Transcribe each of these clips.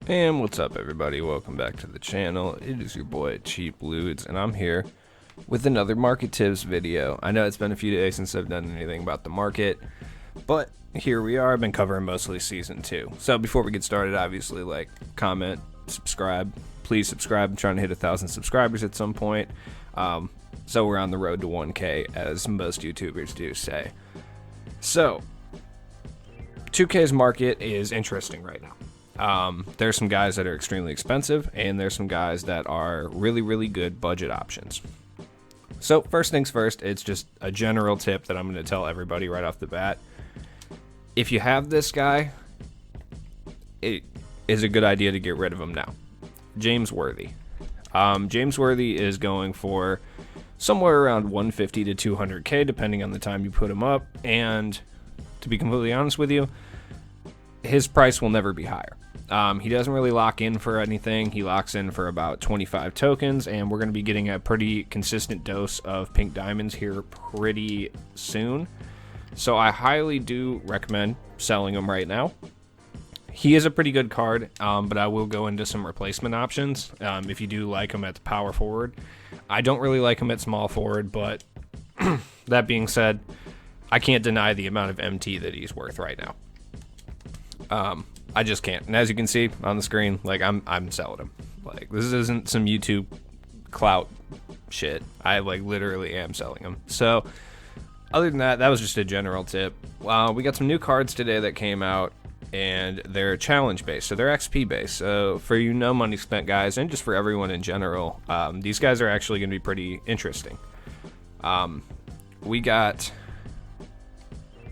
And what's up, everybody? Welcome back to the channel. It is your boy Cheap Ludes, and I'm here with another market tips video. I know it's been a few days since I've done anything about the market, but here we are. I've been covering mostly season 2. So before we get started, obviously, like, comment, subscribe. Please subscribe. I'm trying to hit 1,000 subscribers at some point. So we're on the road to 1K, as most YouTubers do say. So 2K's market is interesting right now. There's some guys that are extremely expensive, and there's some guys that are really, really good budget options. So first things first, it's just a general tip that I'm going to tell everybody right off the bat. If you have this guy, it is a good idea to get rid of him now. James Worthy. James Worthy is going for somewhere around 150 to 200K, depending on the time you put him up. And to be completely honest with you, his price will never be higher. He doesn't really lock in for anything. He locks in for about 25 tokens, and we're going to be getting a pretty consistent dose of pink diamonds here pretty soon. So I highly do recommend selling him right now. He is a pretty good card, but I will go into some replacement options if you do like him at the power forward. I don't really like him at small forward, but that being said, I can't deny the amount of MT that he's worth right now. I just can't. And as you can see on the screen, like I'm selling him. Like, this isn't some YouTube clout shit. I like literally am selling him. So other than that, that was just a general tip. We got some new cards today that came out, and they're challenge based, so they're XP based. So for no money spent guys, and just for everyone in general, these guys are actually going to be pretty interesting. We got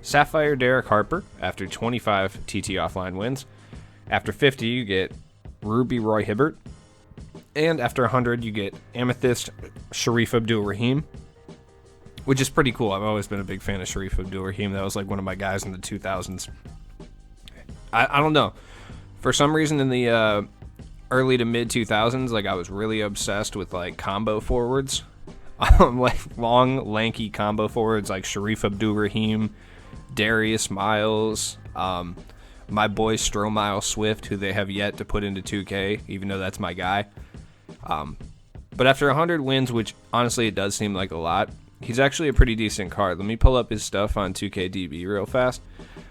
Sapphire Derek Harper after 25 TT offline wins. After 50, you get Ruby Roy Hibbert. And after 100, you get Amethyst Sharif Abdul-Rahim, which is pretty cool. I've always been a big fan of Sharif Abdul-Rahim. That was like one of my guys in the 2000s. I don't know. For some reason in the early to mid 2000s, like, I was really obsessed with like combo forwards. Like long, lanky combo forwards like Sharif Abdul-Rahim, Darius Miles, my boy Stromile Swift, who they have yet to put into 2K, even though that's my guy. But after 100 wins, which honestly it does seem like a lot, he's actually a pretty decent card. Let me pull up his stuff on 2KDB real fast.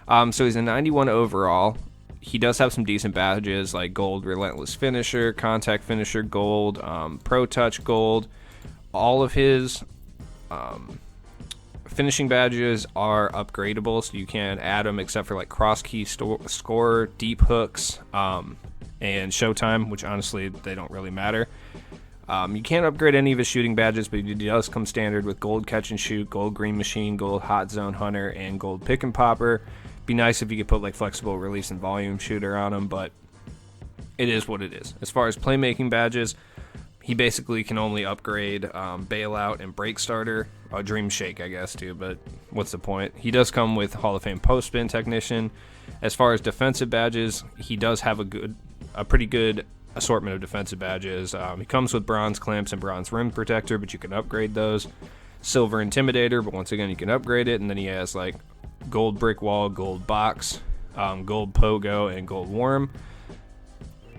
So he's a 91 overall. He does have some decent badges like Gold Relentless Finisher, Contact Finisher Gold, Pro Touch Gold. All of his finishing badges are upgradable, so you can add them except for like cross key score, deep hooks, and showtime, which honestly they don't really matter. You can't upgrade any of his shooting badges, but he does come standard with gold catch and shoot, gold green machine, gold hot zone hunter, and gold pick and popper. Be nice if you could put like flexible release and volume shooter on him, but it is what it is. As far as playmaking badges, he basically can only upgrade Bailout and Break Starter. Dream Shake, I guess, too, but what's the point? He does come with Hall of Fame Post Spin Technician. As far as defensive badges, he does have a pretty good assortment of defensive badges. He comes with Bronze Clamps and Bronze Rim Protector, but you can upgrade those. Silver Intimidator, but once again, you can upgrade it. And then he has like Gold Brick Wall, Gold Box, Gold Pogo, and Gold Worm.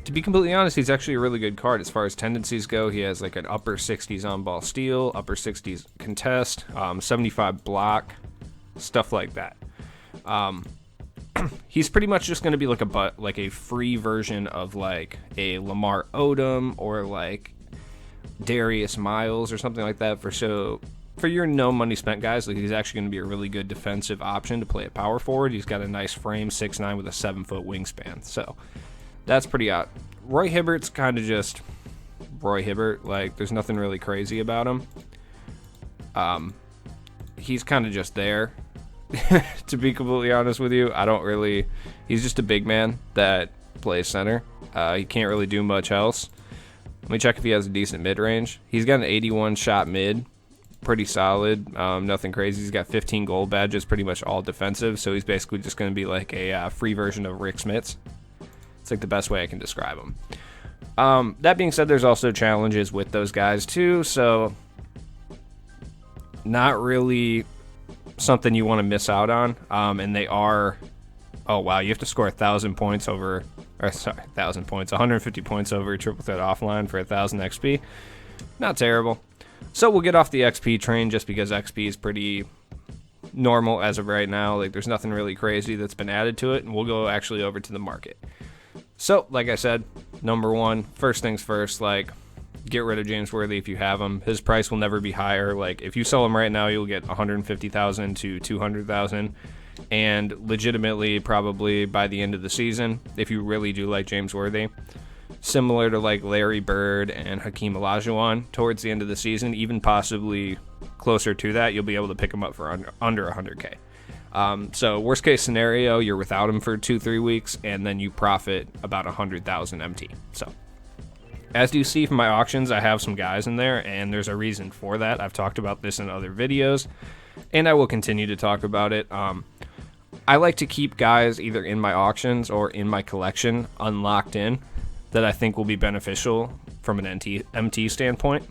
To be completely honest, he's actually a really good card. As far as tendencies go, he has like an upper 60s on-ball steal, upper 60s contest, 75 block, stuff like that. He's pretty much just going to be like a free version of like a Lamar Odom or like Darius Miles or something like that. For your no money spent guys, like, he's actually going to be a really good defensive option to play at power forward. He's got a nice frame, 6'9" with a 7-foot wingspan. So that's pretty odd. Roy Hibbert's kind of just Roy Hibbert. Like, there's nothing really crazy about him. He's kind of just there. To be completely honest with you, he's just a big man that plays center. He can't really do much else. Let me check if he has a decent mid-range. He's got an 81 shot mid. Pretty solid. Nothing crazy. He's got 15 gold badges, pretty much all defensive. So he's basically just going to be like a free version of Rick Smits. It's like the best way I can describe him. That being said, there's also challenges with those guys too, so not really something you want to miss out on. And they are, oh wow, you have to score 1,000 points over or sorry, 1,000 points, 150 points over triple threat offline for 1,000 XP. Not terrible. So we'll get off the XP train just because XP is pretty normal as of right now. Like, there's nothing really crazy that's been added to it, and we'll go actually over to the market. So, like I said, number one, first things first, like, get rid of James Worthy if you have him. His price will never be higher. Like, if you sell him right now, you'll get 150,000 to 200,000, and legitimately probably by the end of the season, if you really do like James Worthy, similar to like Larry Bird and Hakeem Olajuwon, towards the end of the season, even possibly closer to that, you'll be able to pick him up for under 100K. So worst case scenario, you're without him for 2-3 weeks, and then you profit about 100,000 MT. So as you see from my auctions, I have some guys in there, and there's a reason for that. I've talked about this in other videos, and I will continue to talk about it. I like to keep guys either in my auctions or in my collection unlocked in that I think will be beneficial from an MT standpoint.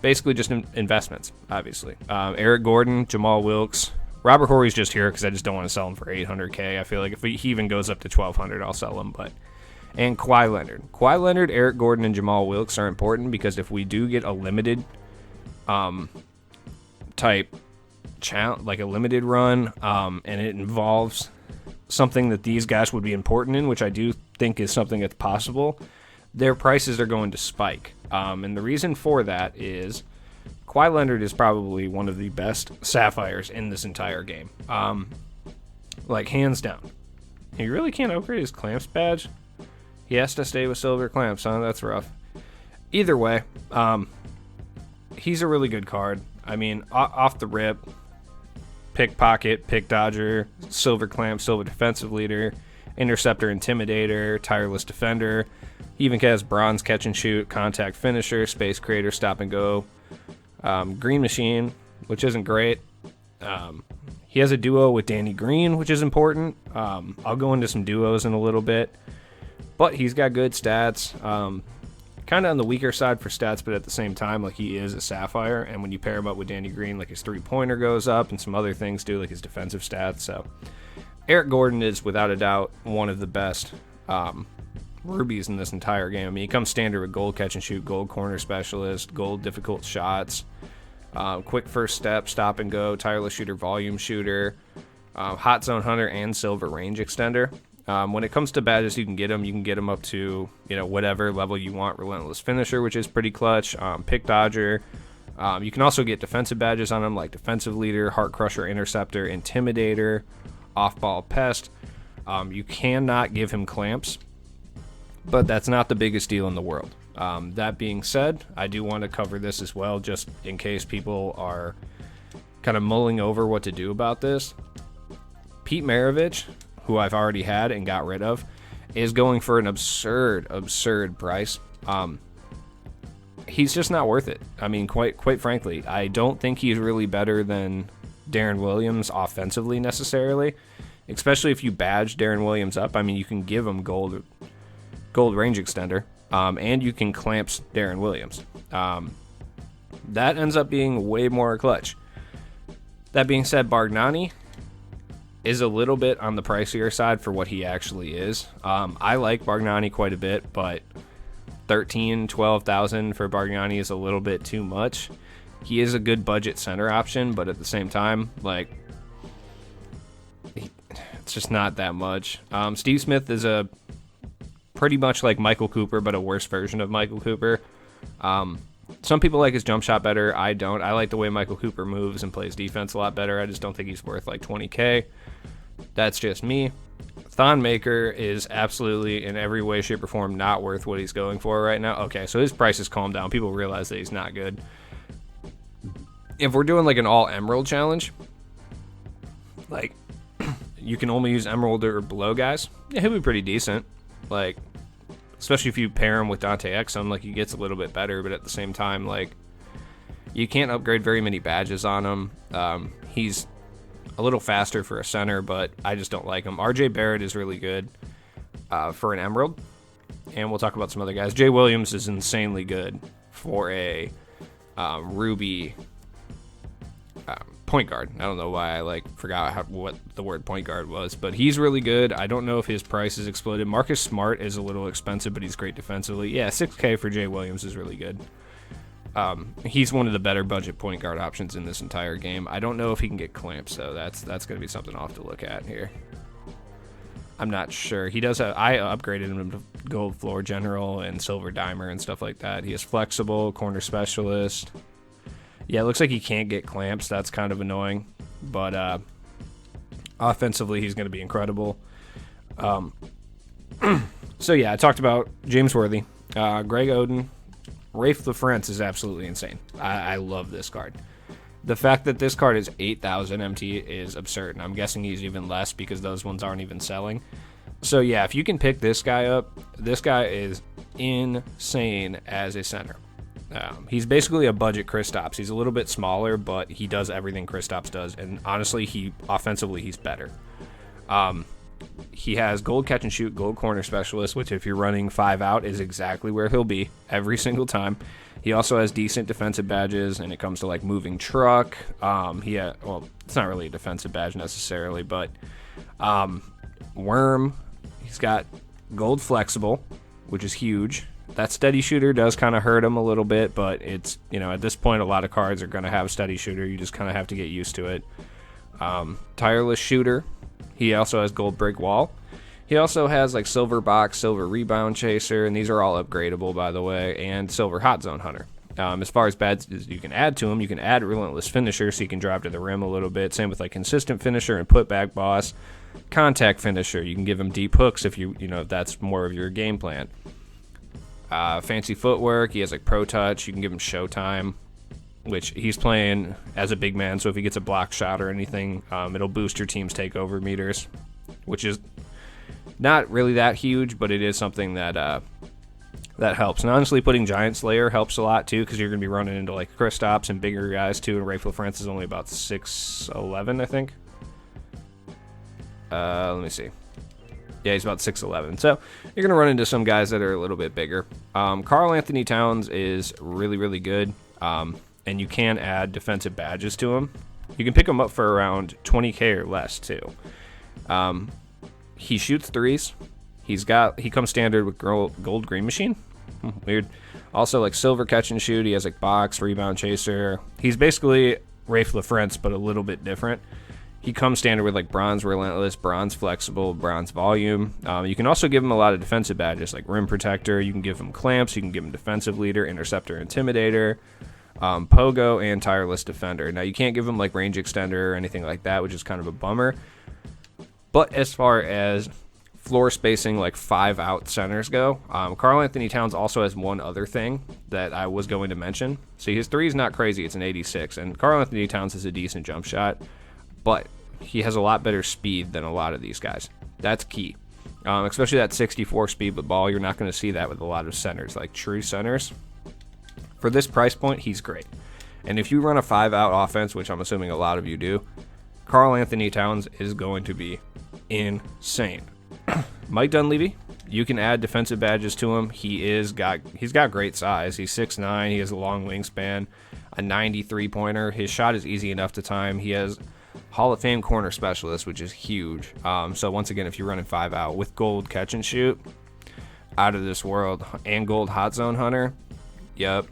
Basically just investments, obviously. Eric Gordon, Jamal Wilkes, Robert Horry's just here because I just don't want to sell him for 800K. I feel like if he even goes up to 1,200, I'll sell him. And Kawhi Leonard. Kawhi Leonard, Eric Gordon, and Jamal Wilkes are important because if we do get a limited type like a limited run, and it involves something that these guys would be important in, which I do think is something that's possible, their prices are going to spike. And the reason for that is Kawhi Leonard is probably one of the best sapphires in this entire game. Like, hands down. He really can't upgrade his clamps badge. He has to stay with silver clamps, huh? That's rough. Either way, he's a really good card. I mean, off the rip, pickpocket, pick dodger, silver clamp, silver defensive leader, interceptor, intimidator, tireless defender. He even has bronze catch and shoot, contact finisher, space creator, stop and go, green machine, which isn't great. He has a duo with Danny Green, which is important. I'll go into some duos in a little bit, but he's got good stats. Kind of on the weaker side for stats, but at the same time, like, he is a sapphire, and when you pair him up with Danny Green, like, his three-pointer goes up, and some other things do, like his defensive stats. So Eric Gordon is without a doubt one of the best rubies in this entire game. I mean, he comes standard with gold catch and shoot, gold corner specialist, gold difficult shots, quick first step, stop and go, tireless shooter, volume shooter, hot zone hunter, and silver range extender. When it comes to badges, you can get them up to, whatever level you want. Relentless finisher, which is pretty clutch. Pick dodger. You can also get defensive badges on them, like defensive leader, heart crusher, interceptor, intimidator, off ball pest. You cannot give him clamps, but that's not the biggest deal in the world. That being said, I do want to cover this as well, just in case people are kind of mulling over what to do about this. Pete Maravich, who I've already had and got rid of, is going for an absurd price. He's just not worth it. I mean, quite frankly, I don't think he's really better than Darren Williams offensively necessarily, especially if you badge Darren Williams up. I mean, you can give him gold range extender, and you can clamps Darren Williams. That ends up being way more clutch. That being said, Bargnani is a little bit on the pricier side for what he actually is. I like Bargnani quite a bit, but 12,000 for Bargnani is a little bit too much. He is a good budget center option, but at the same time, like, it's just not that much. Steve Smith is a pretty much like Michael Cooper, but a worse version of Michael Cooper. Some people like his jump shot better. I don't. I like the way Michael Cooper moves and plays defense a lot better. I just don't think he's worth like 20K. That's just me. Thon Maker is absolutely in every way, shape, or form not worth what he's going for right now. Okay, so his price has calmed down. People realize that he's not good. If we're doing like an all emerald challenge, like, you can only use emerald or below guys, yeah, he'll be pretty decent. Like, especially if you pair him with Dante Exum, like, he gets a little bit better, but at the same time, like, you can't upgrade very many badges on him. He's a little faster for a center, but I just don't like him. RJ Barrett is really good for an emerald, and we'll talk about some other guys. Jay Williams is insanely good for a ruby point guard. I don't know why I forgot what the word point guard was, but he's really good. I don't know if his price has exploded. Marcus Smart is a little expensive, but he's great defensively. Yeah, $6K for Jay Williams is really good. He's one of the better budget point guard options in this entire game. I don't know if he can get clamps, so that's going to be something I'll have to look at here. I'm not sure. He does have, I upgraded him to gold floor general and silver dimer and stuff like that. He is flexible, corner specialist. Yeah, it looks like he can't get clamps. That's kind of annoying. But offensively, he's going to be incredible. So yeah, I talked about James Worthy. Greg Oden. Rafe LaFrance is absolutely insane. I love this card. The fact that this card is 8,000 MT is absurd, and I'm guessing he's even less because those ones aren't even selling. So yeah, if you can pick this guy up, this guy is insane as a center. He's basically a budget Kristaps. He's a little bit smaller, but he does everything Kristaps does, and honestly, offensively, he's better. He has gold catch and shoot, gold corner specialist, which if you're running 5 out is exactly where he'll be every single time. He also has decent defensive badges, and it comes to moving truck. Well, it's not really a defensive badge necessarily, but worm. He's got gold flexible, which is huge. That steady shooter does kind of hurt him a little bit, but it's, at this point, a lot of cards are going to have steady shooter. You just kind of have to get used to it. Tireless shooter. He also has gold brick wall. He also has silver box, silver rebound chaser, and these are all upgradable, by the way, and silver hot zone hunter. As far as bads you can add to him, you can add relentless finisher, so you can drive to the rim a little bit. Same with consistent finisher and putback boss. Contact finisher, you can give him deep hooks if if that's more of your game plan. Fancy footwork, he has pro touch. You can give him showtime, which he's playing as a big man, so if he gets a block shot or anything, it'll boost your team's takeover meters, which is not really that huge, but it is something that helps. And honestly, putting Giant Slayer helps a lot too, because you're going to be running into Kristaps and bigger guys too, and Rafe LaFrance is only about 6'11", I think. Let me see. Yeah, he's about 6'11". So you're going to run into some guys that are a little bit bigger. Karl Anthony Towns is really, really good. And you can add defensive badges to him. You can pick him up for around 20K or less too. He shoots threes. He comes standard with gold green machine. Weird. Also silver catch and shoot. He has box, rebound chaser. He's basically Rafe LaFrance, but a little bit different. He comes standard with bronze relentless, bronze flexible, bronze volume. You can also give him a lot of defensive badges rim protector. You can give him clamps. You can give him defensive leader, interceptor, intimidator, pogo, and tireless defender. Now you can't give him range extender or anything like that, which is kind of a bummer. But as far as floor spacing 5 out centers go, Karl Anthony Towns also has one other thing that I was going to mention. See, his 3 is not crazy. It's an 86, and Karl Anthony Towns has a decent jump shot, but he has a lot better speed than a lot of these guys. That's key. Especially that 64 speed with ball. You're not going to see that with a lot of centers, true centers. For this price point, he's great. And if you run a 5 out offense, which I'm assuming a lot of you do, Karl Anthony Towns is going to be insane. Mike Dunleavy, you can add defensive badges to him. He's got great size. He's 6'9". He has a long wingspan, a 93-pointer. His shot is easy enough to time. He has Hall of Fame corner specialist, which is huge. So once again, if you're running 5 out with gold catch and shoot, out of this world, and gold hot zone hunter, yep.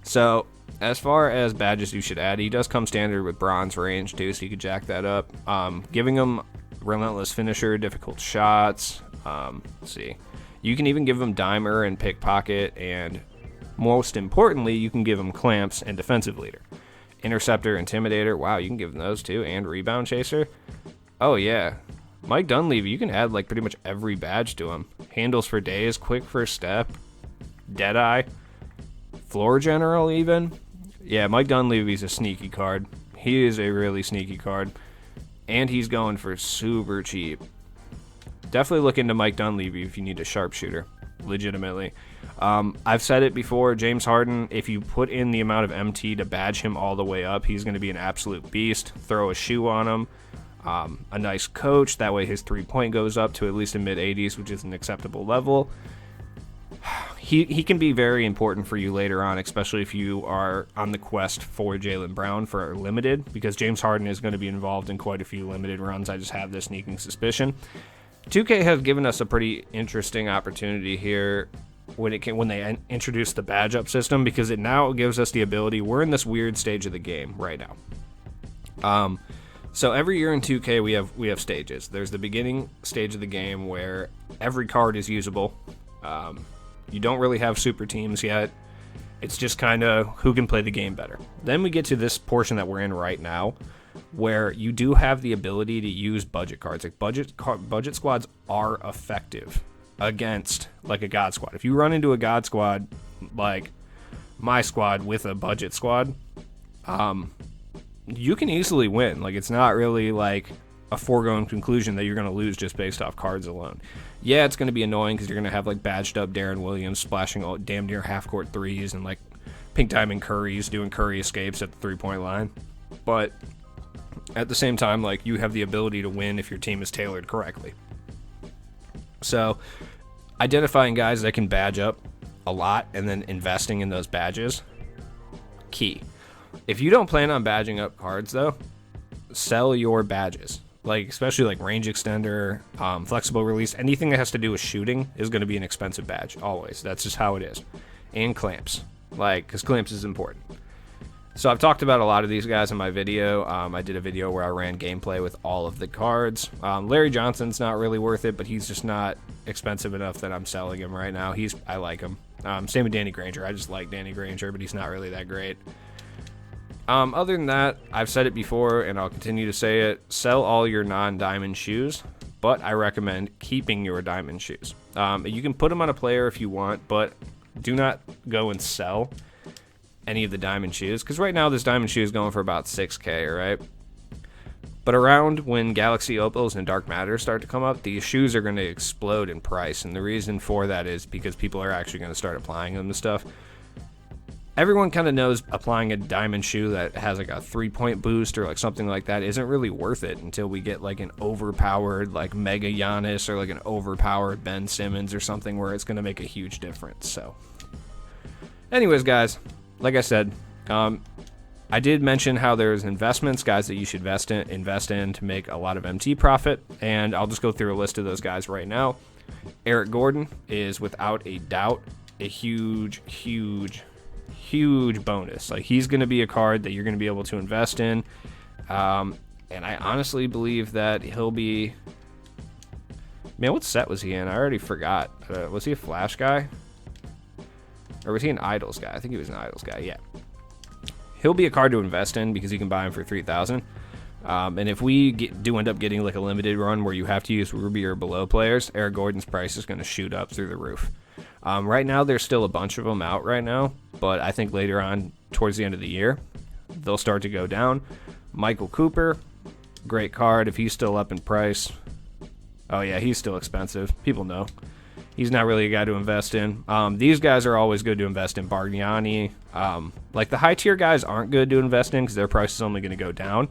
So as far as badges you should add, he does come standard with bronze range too, so you could jack that up. Giving him relentless finisher, difficult shots. Let's see. You can even give him dimer and pickpocket, and most importantly, you can give him clamps and defensive leader. Interceptor, intimidator. Wow, you can give him those too, and rebound chaser. Oh yeah. Mike Dunleavy, you can add pretty much every badge to him. Handles for days, quick first step, Deadeye, floor general even. Yeah, Mike Dunleavy's a sneaky card. He is a really sneaky card. And he's going for super cheap. Definitely look into Mike Dunleavy if you need a sharpshooter. Legitimately. I've said it before, James Harden, if you put in the amount of MT to badge him all the way up, he's going to be an absolute beast. Throw a shoe on him. A nice coach. That way his 3-point goes up to at least a mid-80s, which is an acceptable level. he can be very important for you later on, especially if you are on the quest for Jaylen Brown for limited, because James Harden is going to be involved in quite a few limited runs. I just have this sneaking suspicion. 2K has given us a pretty interesting opportunity here when they introduce the badge up system, because it now gives us the ability. We're in this weird stage of the game right now. So every year in 2K we have stages. There's the beginning stage of the game where every card is usable. You don't really have super teams yet. It's just kind of who can play the game better. Then we get to this portion that we're in right now, where you do have the ability to use budget cards. Like budget squads are effective against like a god squad. If you run into a god squad like my squad with a budget squad, you can easily win. Like, it's not really like a foregone conclusion that you're going to lose just based off cards alone. Yeah, it's going to be annoying because you're going to have like badged up Darren Williams splashing all damn near half-court threes and like Pink Diamond Curry's doing Curry escapes at the 3-point line. But at the same time, like, you have the ability to win if your team is tailored correctly. So identifying guys that can badge up a lot and then investing in those badges, key. If you don't plan on badging up cards though, sell your badges. Like, especially like range extender, flexible release, anything that has to do with shooting is going to be an expensive badge, always. That's just how it is. And clamps, like, because clamps is important. So I've talked about a lot of these guys in my video. I did a video where I ran gameplay with all of the cards. Larry Johnson's not really worth it, but he's just not expensive enough that I'm selling him right now. I like him. Same with Danny Granger. I just like Danny Granger, but he's not really that great. Other than that, I've said it before and I'll continue to say it. Sell all your non-diamond shoes, but I recommend keeping your diamond shoes. You can put them on a player if you want, but do not go and sell any of the diamond shoes, because right now this diamond shoe is going for about 6K, right? But around when Galaxy Opals and Dark Matter start to come up, these shoes are going to explode in price, and the reason for that is because people are actually going to start applying them to stuff. Everyone kind of knows applying a diamond shoe that has like a 3-point boost or like something like that isn't really worth it until we get like an overpowered like Mega Giannis or like an overpowered Ben Simmons or something where it's going to make a huge difference. So anyways, guys, like I said, I did mention how there's investments, guys, that you should invest in to make a lot of MT profit, and I'll just go through a list of those guys right now. Eric Gordon is without a doubt a huge bonus. Like, he's going to be a card that you're going to be able to invest in, and I honestly believe that he'll be... Man, what set was he in? I already forgot. Was he a Flash guy? Or was he an Idols guy? I think he was an Idols guy, yeah. He'll be a card to invest in because you can buy him for 3,000. And if we do end up getting like a limited run where you have to use Ruby or below players, Eric Gordon's price is going to shoot up through the roof. Right now, there's still a bunch of them out right now, but I think later on, towards the end of the year, they'll start to go down. Michael Cooper, great card if he's still up in price. Oh yeah, he's still expensive. People know. He's not really a guy to invest in. These guys are always good to invest in. Bargnani. Like, the high tier guys aren't good to invest in because their price is only going to go down.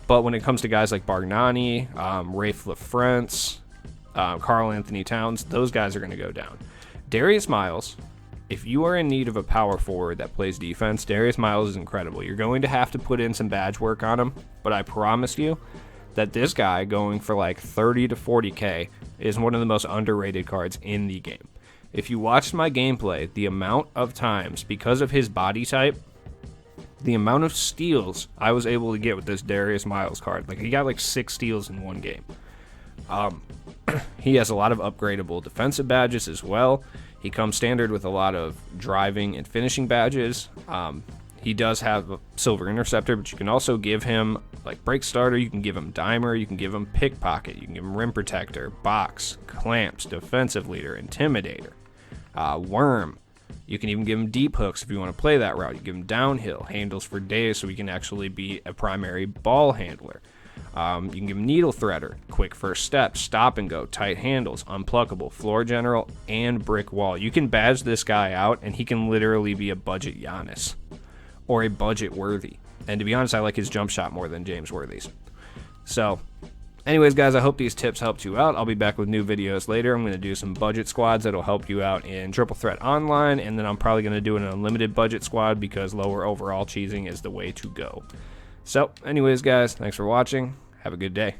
But when it comes to guys like Bargnani, Rafe LaFrance, Karl Anthony Towns, those guys are going to go down. Darius Miles, if you are in need of a power forward that plays defense, Darius Miles is incredible. You're going to have to put in some badge work on him, but I promise you that this guy going for like 30 to 40K is one of the most underrated cards in the game. If you watched my gameplay, the amount of times, because of his body type, the amount of steals I was able to get with this Darius Miles card, like, he got like 6 steals in one game. He has a lot of upgradable defensive badges as well. He comes standard with a lot of driving and finishing badges. He does have a silver interceptor, but you can also give him like break starter, you can give him dimer, you can give him pickpocket, you can give him rim protector, box, clamps, defensive leader, intimidator, worm. You can even give him deep hooks if you want to play that route. You give him downhill, handles for days so he can actually be a primary ball handler. You can give him needle threader, quick first step, stop and go, tight handles, unpluckable, floor general, and brick wall. You can badge this guy out and he can literally be a budget Giannis or a budget Worthy. And to be honest, I like his jump shot more than James Worthy's. So Anyways, guys, I hope these tips helped you out. I'll be back with new videos later. I'm going to do some budget squads that'll help you out in Triple Threat Online, and then I'm probably going to do an unlimited budget squad because lower overall cheesing is the way to go. So, anyways, guys, thanks for watching. Have a good day.